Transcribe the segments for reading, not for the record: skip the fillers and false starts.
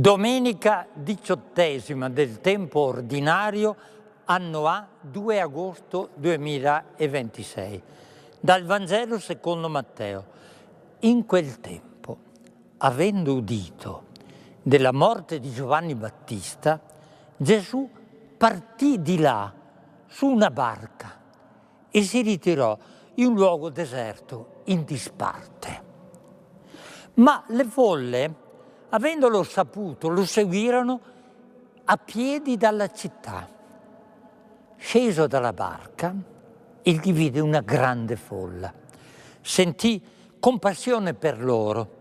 Domenica 18ª del tempo ordinario, anno A, 2 agosto 2026. Dal Vangelo secondo Matteo. In quel tempo, avendo udito della morte di Giovanni Battista, Gesù partì di là su una barca e si ritirò in un luogo deserto in disparte. Ma le folle, avendolo saputo, lo seguirono a piedi dalla città. Sceso dalla barca, egli vide una grande folla. Sentì compassione per loro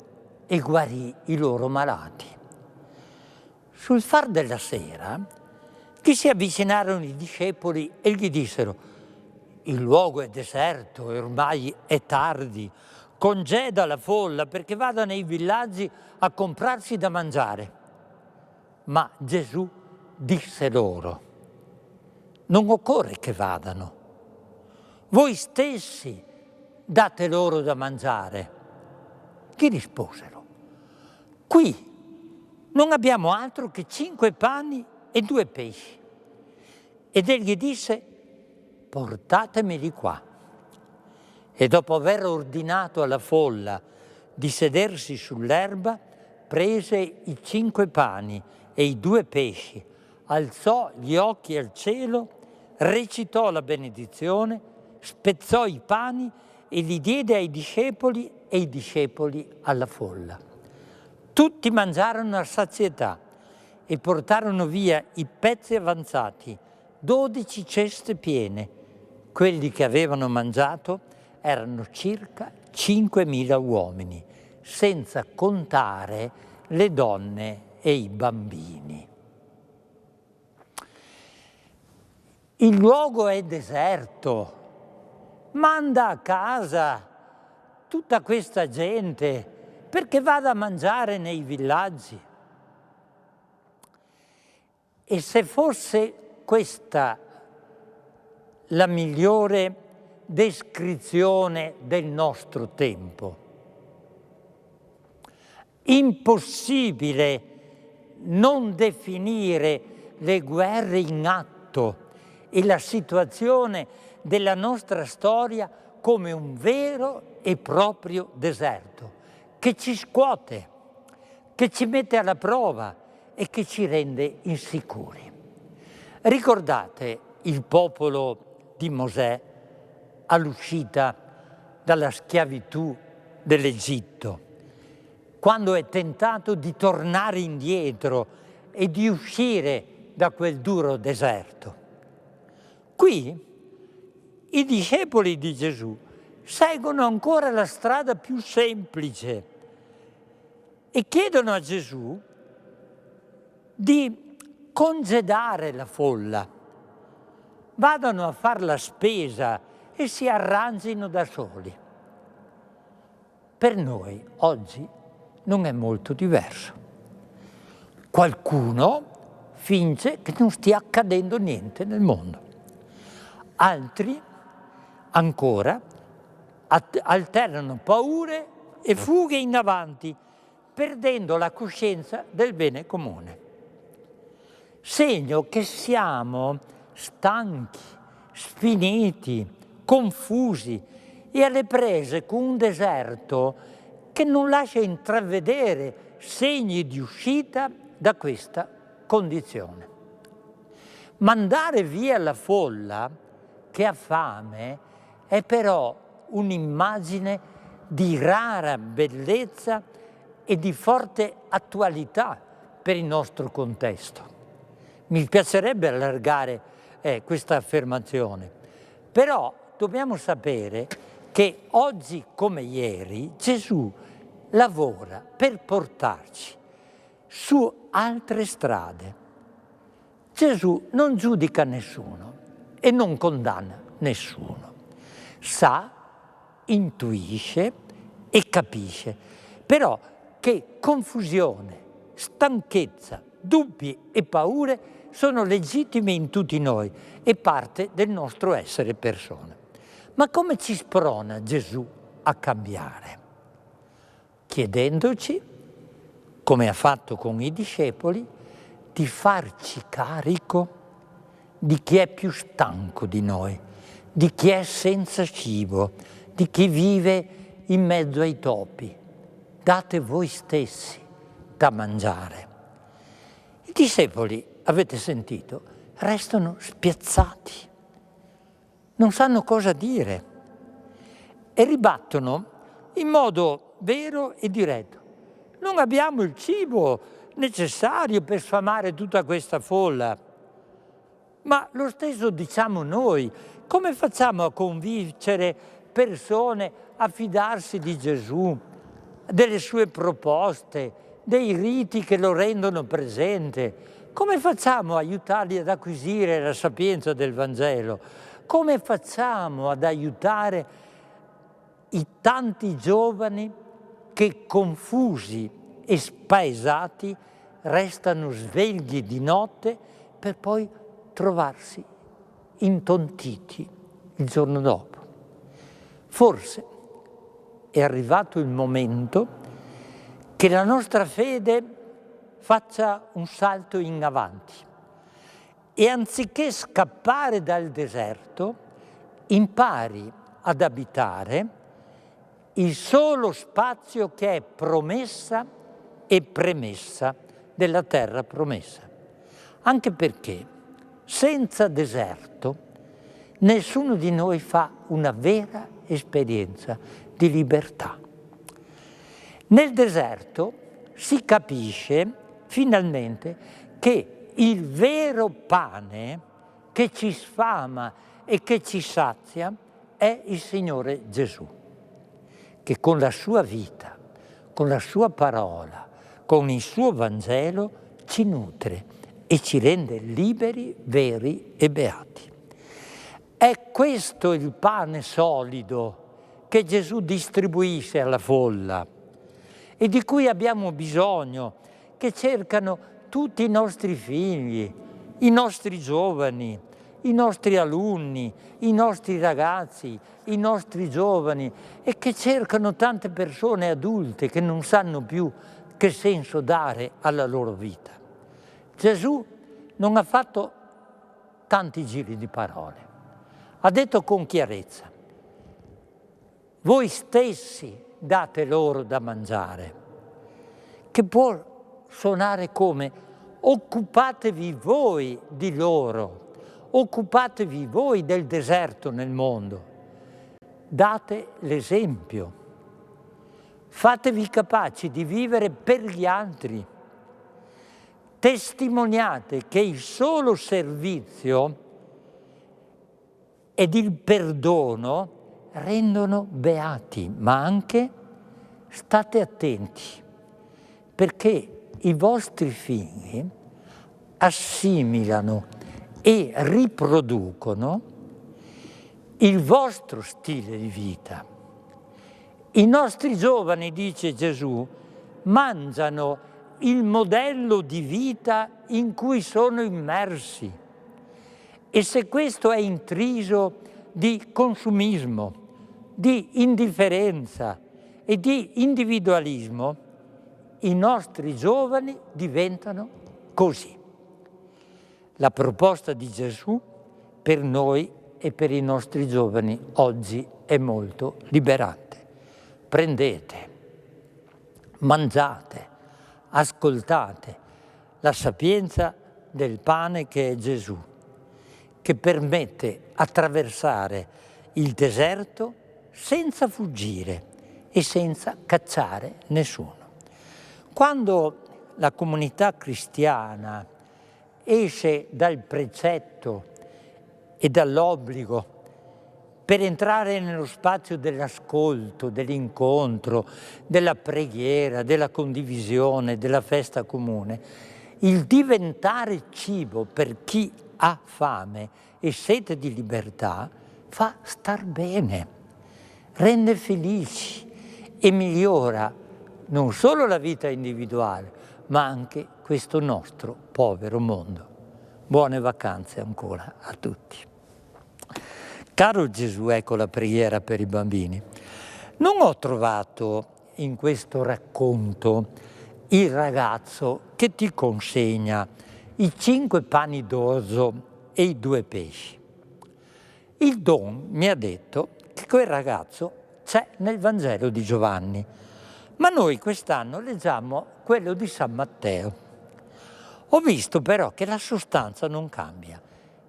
e guarì i loro malati. Sul far della sera, gli si avvicinarono i discepoli e gli dissero: «Il luogo è deserto e ormai è tardi. Congeda la folla perché vada nei villaggi a comprarsi da mangiare». Ma Gesù disse loro: «Non occorre che vadano. Voi stessi date loro da mangiare». Gli risposero: «Qui non abbiamo altro che 5 pani e 2 pesci». Ed egli disse: «Portatemeli qua». E dopo aver ordinato alla folla di sedersi sull'erba, prese i 5 pani e i 2 pesci, alzò gli occhi al cielo, recitò la benedizione, spezzò i pani e li diede ai discepoli e i discepoli alla folla. Tutti mangiarono a sazietà e portarono via i pezzi avanzati, 12 ceste piene. Quelli che avevano mangiato erano circa 5.000 uomini, senza contare le donne e i bambini. Il luogo è deserto. Manda a casa tutta questa gente perché vada a mangiare nei villaggi. E se fosse questa la migliore descrizione del nostro tempo, impossibile non definire le guerre in atto e la situazione della nostra storia come un vero e proprio deserto che ci scuote, che ci mette alla prova e che ci rende insicuri. Ricordate il popolo di Mosè all'uscita dalla schiavitù dell'Egitto, quando è tentato di tornare indietro e di uscire da quel duro deserto. Qui i discepoli di Gesù seguono ancora la strada più semplice e chiedono a Gesù di congedare la folla, vadano a fare la spesa e si arrangino da soli. Per noi oggi non è molto diverso. Qualcuno finge che non stia accadendo niente nel mondo. Altri ancora alternano paure e fughe in avanti, perdendo la coscienza del bene comune. Segno che siamo stanchi, sfiniti, confusi e alle prese con un deserto che non lascia intravedere segni di uscita da questa condizione. Mandare via la folla che ha fame è però un'immagine di rara bellezza e di forte attualità per il nostro contesto. Mi piacerebbe allargare questa affermazione, però dobbiamo sapere che oggi come ieri Gesù lavora per portarci su altre strade. Gesù non giudica nessuno e non condanna nessuno. Sa, intuisce e capisce, però che confusione, stanchezza, dubbi e paure sono legittime in tutti noi e parte del nostro essere persone. Ma come ci sprona Gesù a cambiare? Chiedendoci come ha fatto con i discepoli, di farci carico di chi è più stanco di noi, di chi è senza cibo, di chi vive in mezzo ai topi. Date voi stessi da mangiare. I discepoli, avete sentito, restano spiazzati, non sanno cosa dire e ribattono in modo vero e diretto. Non abbiamo il cibo necessario per sfamare tutta questa folla. Ma lo stesso diciamo noi. Come facciamo a convincere persone a fidarsi di Gesù, delle sue proposte, dei riti che lo rendono presente? Come facciamo a aiutarli ad acquisire la sapienza del Vangelo? Come facciamo ad aiutare i tanti giovani che, confusi e spaesati, restano svegli di notte per poi trovarsi intontiti il giorno dopo? Forse è arrivato il momento che la nostra fede faccia un salto in avanti e anziché scappare dal deserto, impari ad abitare il solo spazio che è promessa e premessa della terra promessa. Anche perché senza deserto nessuno di noi fa una vera esperienza di libertà. Nel deserto si capisce finalmente che il vero pane che ci sfama e che ci sazia è il Signore Gesù, che con la sua vita, con la sua parola, con il suo Vangelo ci nutre e ci rende liberi, veri e beati. È questo il pane solido che Gesù distribuisce alla folla e di cui abbiamo bisogno, che cercano tutti i nostri figli, i nostri giovani, i nostri alunni, i nostri ragazzi, i nostri giovani e che cercano tante persone adulte che non sanno più che senso dare alla loro vita. Gesù non ha fatto tanti giri di parole, ha detto con chiarezza: voi stessi date loro da mangiare, che può suonare come occupatevi voi di loro, occupatevi voi del deserto nel mondo, date l'esempio, fatevi capaci di vivere per gli altri, testimoniate che il solo servizio ed il perdono rendono beati, ma anche state attenti, perché i vostri figli assimilano e riproducono il vostro stile di vita. I nostri giovani, dice Gesù, mangiano il modello di vita in cui sono immersi. E se questo è intriso di consumismo, di indifferenza e di individualismo, i nostri giovani diventano così. La proposta di Gesù per noi e per i nostri giovani oggi è molto liberante. Prendete, mangiate, ascoltate la sapienza del pane che è Gesù, che permette attraversare il deserto senza fuggire e senza cacciare nessuno. Quando la comunità cristiana esce dal precetto e dall'obbligo per entrare nello spazio dell'ascolto, dell'incontro, della preghiera, della condivisione, della festa comune, il diventare cibo per chi ha fame e sete di libertà fa star bene, rende felici e migliora non solo la vita individuale, ma anche questo nostro povero mondo. Buone vacanze ancora a tutti. Caro Gesù, ecco la preghiera per i bambini. Non ho trovato in questo racconto il ragazzo che ti consegna i 5 pani d'orzo e i 2 pesci. Il Don mi ha detto che quel ragazzo c'è nel Vangelo di Giovanni, ma noi quest'anno leggiamo quello di San Matteo. Ho visto però che la sostanza non cambia.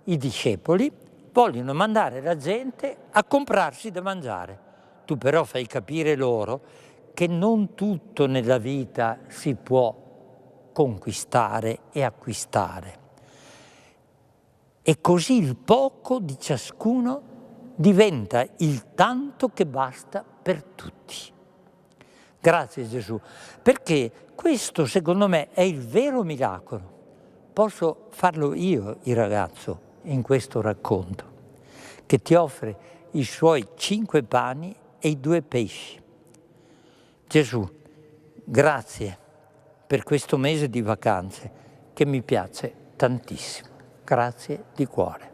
I discepoli vogliono mandare la gente a comprarsi da mangiare. Tu però fai capire loro che non tutto nella vita si può conquistare e acquistare. E così il poco di ciascuno diventa il tanto che basta per tutti. Grazie Gesù, perché questo secondo me è il vero miracolo. Posso farlo io, il ragazzo, in questo racconto, che ti offre i suoi 5 pani e i 2 pesci. Gesù, grazie per questo mese di vacanze che mi piace tantissimo. Grazie di cuore.